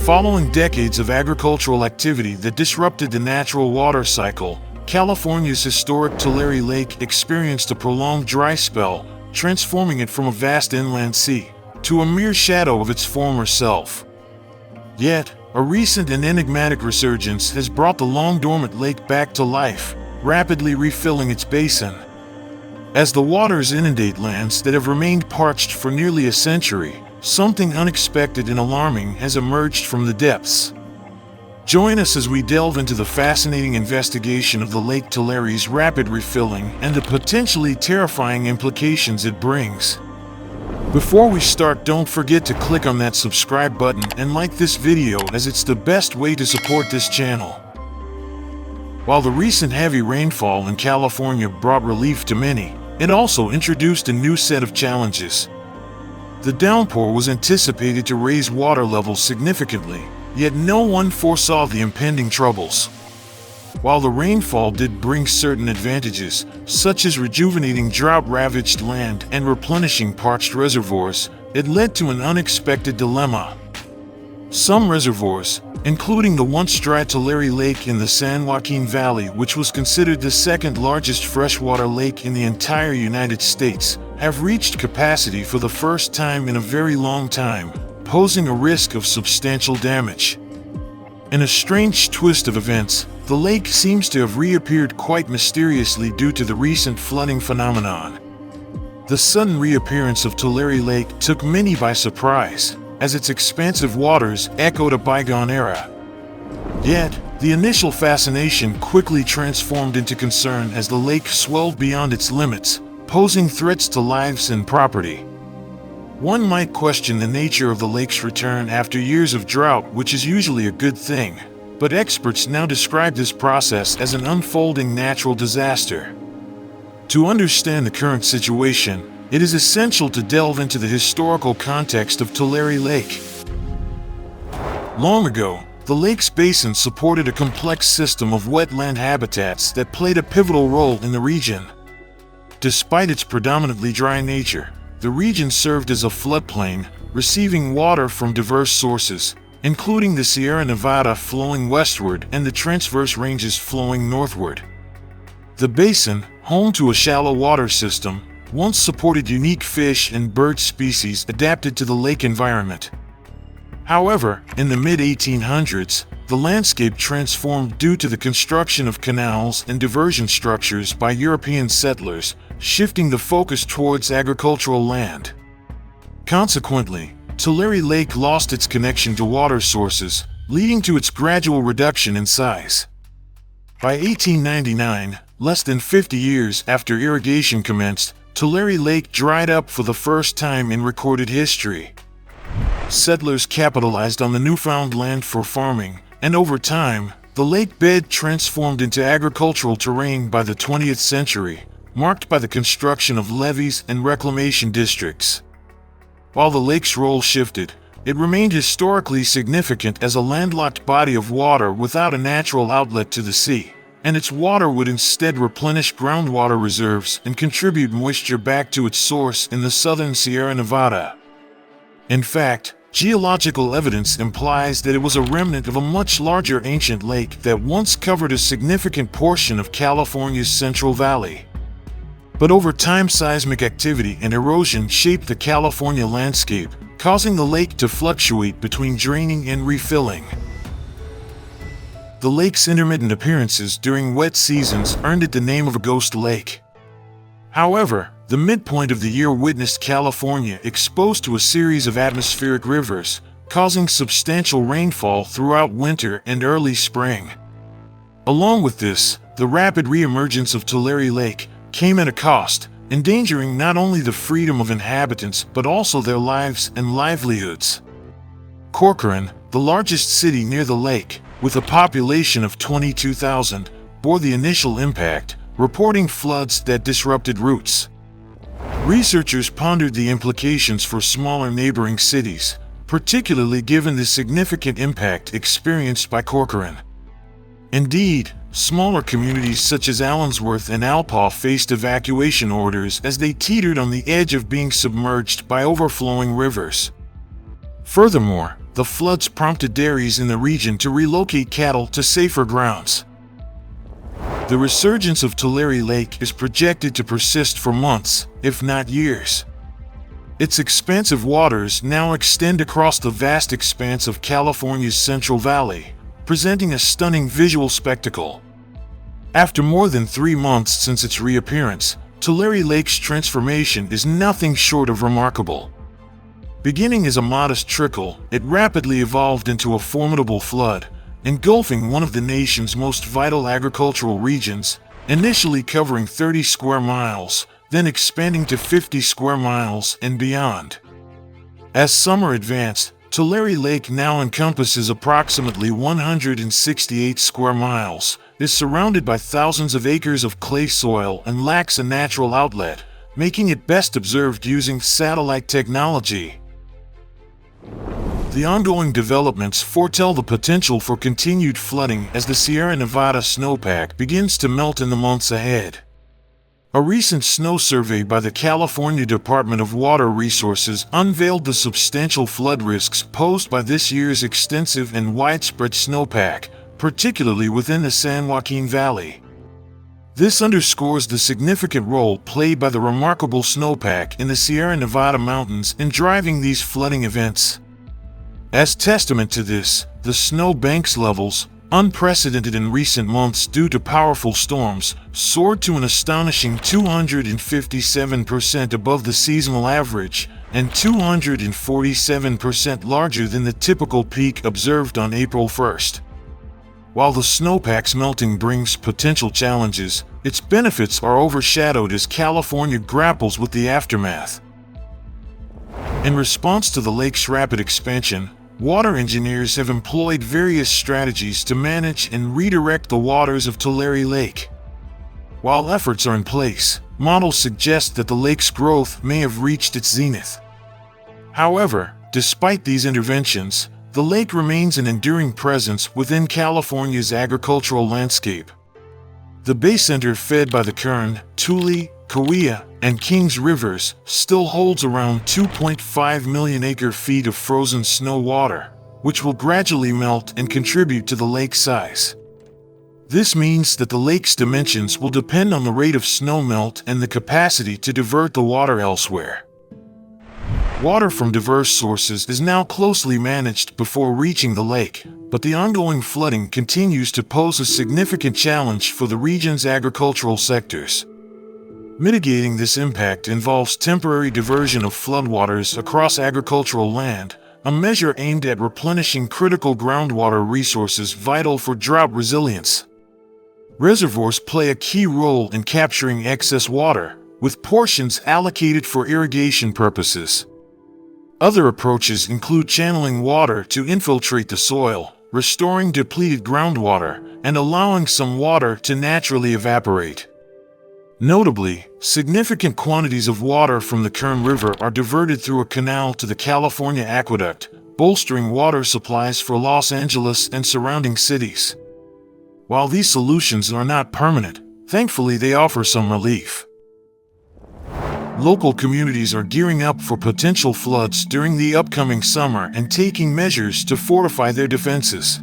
Following decades of agricultural activity that disrupted the natural water cycle, California's historic Tulare Lake experienced a prolonged dry spell, transforming it from a vast inland sea to a mere shadow of its former self. Yet, a recent and enigmatic resurgence has brought the long-dormant lake back to life, rapidly refilling its basin. As the waters inundate lands that have remained parched for nearly a century, something unexpected and alarming has emerged from the depths. Join us as we delve into the fascinating investigation of the Lake Tulare's rapid refilling and the potentially terrifying implications it brings. Before we start, don't forget to click on that subscribe button and like this video, as it's the best way to support this channel. While the recent heavy rainfall in California brought relief to many, it also introduced a new set of challenges. The downpour was anticipated to raise water levels significantly, yet no one foresaw the impending troubles. While the rainfall did bring certain advantages, such as rejuvenating drought-ravaged land and replenishing parched reservoirs, it led to an unexpected dilemma. Some reservoirs, including the once dry Tulare Lake in the San Joaquin Valley, which was considered the second largest freshwater lake in the entire United States, have reached capacity for the first time in a very long time, posing a risk of substantial damage. In a strange twist of events, the lake seems to have reappeared quite mysteriously due to the recent flooding phenomenon. The sudden reappearance of Tulare Lake took many by surprise, as its expansive waters echoed a bygone era. Yet, the initial fascination quickly transformed into concern as the lake swelled beyond its limits, posing threats to lives and property. One might question the nature of the lake's return after years of drought, which is usually a good thing, but experts now describe this process as an unfolding natural disaster. To understand the current situation, it is essential to delve into the historical context of Tulare Lake. Long ago, the lake's basin supported a complex system of wetland habitats that played a pivotal role in the region. Despite its predominantly dry nature, the region served as a floodplain, receiving water from diverse sources, including the Sierra Nevada flowing westward and the transverse ranges flowing northward. The basin, home to a shallow water system, once supported unique fish and bird species adapted to the lake environment. However, in the mid-1800s, the landscape transformed due to the construction of canals and diversion structures by European settlers, shifting the focus towards agricultural land. Consequently, Tulare Lake lost its connection to water sources, leading to its gradual reduction in size. By 1899, less than 50 years after irrigation commenced, Tulare Lake dried up for the first time in recorded history. Settlers capitalized on the newfound land for farming, and over time, the lake bed transformed into agricultural terrain by the 20th century, marked by the construction of levees and reclamation districts. While the lake's role shifted, it remained historically significant as a landlocked body of water without a natural outlet to the sea, and its water would instead replenish groundwater reserves and contribute moisture back to its source in the southern Sierra Nevada. In fact, geological evidence implies that it was a remnant of a much larger ancient lake that once covered a significant portion of California's Central Valley. But over time, seismic activity and erosion shaped the California landscape, causing the lake to fluctuate between draining and refilling. The lake's intermittent appearances during wet seasons earned it the name of a ghost lake. However, the midpoint of the year witnessed California exposed to a series of atmospheric rivers, causing substantial rainfall throughout winter and early spring. Along with this, the rapid reemergence of Tulare Lake came at a cost, endangering not only the freedom of inhabitants but also their lives and livelihoods. Corcoran, the largest city near the lake, with a population of 22,000, bore the initial impact, reporting floods that disrupted routes. Researchers pondered the implications for smaller neighboring cities, particularly given the significant impact experienced by Corcoran. Indeed, smaller communities such as Allensworth and Alpaugh faced evacuation orders as they teetered on the edge of being submerged by overflowing rivers. Furthermore, the floods prompted dairies in the region to relocate cattle to safer grounds. The resurgence of Tulare Lake is projected to persist for months, if not years. Its expansive waters now extend across the vast expanse of California's Central Valley, presenting a stunning visual spectacle. After more than 3 months since its reappearance, Tulare Lake's transformation is nothing short of remarkable. Beginning as a modest trickle, it rapidly evolved into a formidable flood, engulfing one of the nation's most vital agricultural regions, initially covering 30 square miles, then expanding to 50 square miles and beyond. As summer advanced, Tulare Lake now encompasses approximately 168 square miles, is surrounded by thousands of acres of clay soil and lacks a natural outlet, making it best observed using satellite technology. The ongoing developments foretell the potential for continued flooding as the Sierra Nevada snowpack begins to melt in the months ahead. A recent snow survey by the California Department of Water Resources unveiled the substantial flood risks posed by this year's extensive and widespread snowpack, particularly within the San Joaquin Valley. This underscores the significant role played by the remarkable snowpack in the Sierra Nevada mountains in driving these flooding events. As testament to this, the snow banks levels, unprecedented in recent months due to powerful storms, soared to an astonishing 257% above the seasonal average and 247% larger than the typical peak observed on April 1st. While the snowpack's melting brings potential challenges, its benefits are overshadowed as California grapples with the aftermath. In response to the lake's rapid expansion, water engineers have employed various strategies to manage and redirect the waters of Tulare Lake. While efforts are in place, models suggest that the lake's growth may have reached its zenith. However, despite these interventions, the lake remains an enduring presence within California's agricultural landscape. The basin fed by the Kern, Tule, Kaweah, and Kings Rivers still holds around 2.5 million acre-feet of frozen snow water, which will gradually melt and contribute to the lake's size. This means that the lake's dimensions will depend on the rate of snow melt and the capacity to divert the water elsewhere. Water from diverse sources is now closely managed before reaching the lake, but the ongoing flooding continues to pose a significant challenge for the region's agricultural sectors. Mitigating this impact involves temporary diversion of floodwaters across agricultural land, a measure aimed at replenishing critical groundwater resources vital for drought resilience. Reservoirs play a key role in capturing excess water, with portions allocated for irrigation purposes. Other approaches include channeling water to infiltrate the soil, restoring depleted groundwater, and allowing some water to naturally evaporate. Notably, significant quantities of water from the Kern River are diverted through a canal to the California Aqueduct, bolstering water supplies for Los Angeles and surrounding cities. While these solutions are not permanent, thankfully they offer some relief. Local communities are gearing up for potential floods during the upcoming summer and taking measures to fortify their defenses.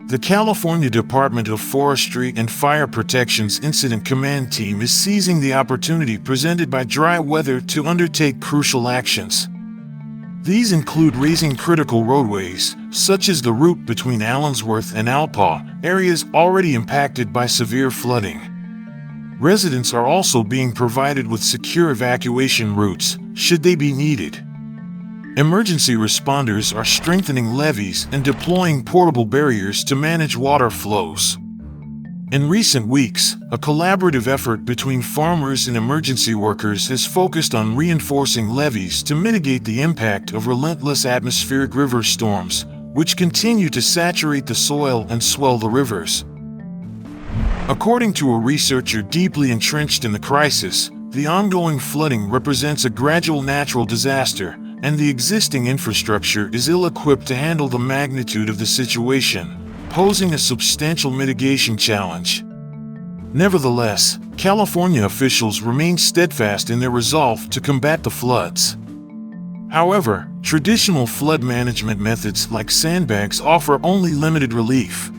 The California Department of Forestry and Fire Protection's Incident Command Team is seizing the opportunity presented by dry weather to undertake crucial actions. These include raising critical roadways, such as the route between Allensworth and Alpaugh, areas already impacted by severe flooding. Residents are also being provided with secure evacuation routes, should they be needed. Emergency responders are strengthening levees and deploying portable barriers to manage water flows. In recent weeks, a collaborative effort between farmers and emergency workers has focused on reinforcing levees to mitigate the impact of relentless atmospheric river storms, which continue to saturate the soil and swell the rivers. According to a researcher deeply entrenched in the crisis, the ongoing flooding represents a gradual natural disaster, and the existing infrastructure is ill-equipped to handle the magnitude of the situation, posing a substantial mitigation challenge. Nevertheless, California officials remain steadfast in their resolve to combat the floods. However, traditional flood management methods like sandbags offer only limited relief.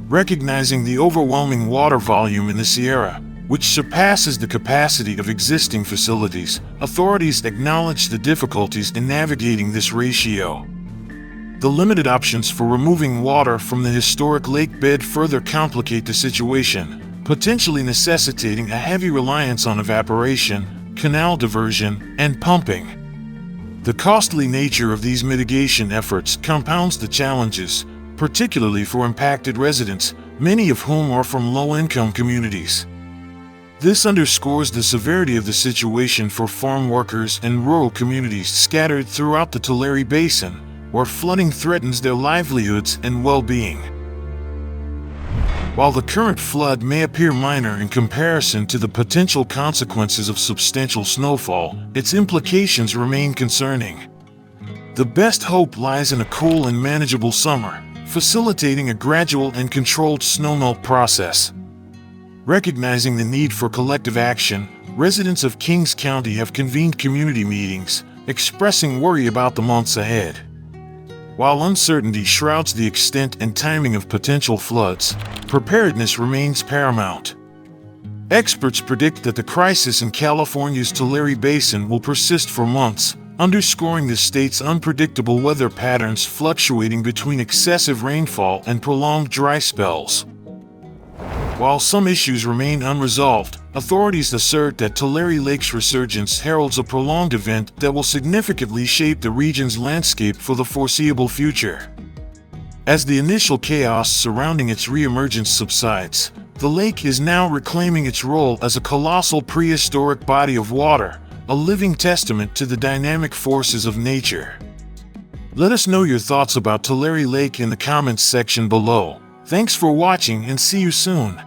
Recognizing the overwhelming water volume in the Sierra, which surpasses the capacity of existing facilities, authorities acknowledge the difficulties in navigating this ratio. The limited options for removing water from the historic lake bed further complicate the situation, potentially necessitating a heavy reliance on evaporation, canal diversion, and pumping. The costly nature of these mitigation efforts compounds the challenges, particularly for impacted residents, many of whom are from low-income communities. This underscores the severity of the situation for farm workers and rural communities scattered throughout the Tulare Basin, where flooding threatens their livelihoods and well-being. While the current flood may appear minor in comparison to the potential consequences of substantial snowfall, its implications remain concerning. The best hope lies in a cool and manageable summer, facilitating a gradual and controlled snowmelt process. Recognizing the need for collective action, residents of Kings County have convened community meetings, expressing worry about the months ahead. While uncertainty shrouds the extent and timing of potential floods, preparedness remains paramount. Experts predict that the crisis in California's Tulare Basin will persist for months, underscoring the state's unpredictable weather patterns fluctuating between excessive rainfall and prolonged dry spells. While some issues remain unresolved, authorities assert that Tulare Lake's resurgence heralds a prolonged event that will significantly shape the region's landscape for the foreseeable future. As the initial chaos surrounding its reemergence subsides, the lake is now reclaiming its role as a colossal prehistoric body of water, a living testament to the dynamic forces of nature. Let us know your thoughts about Tulare Lake in the comments section below. Thanks for watching and see you soon.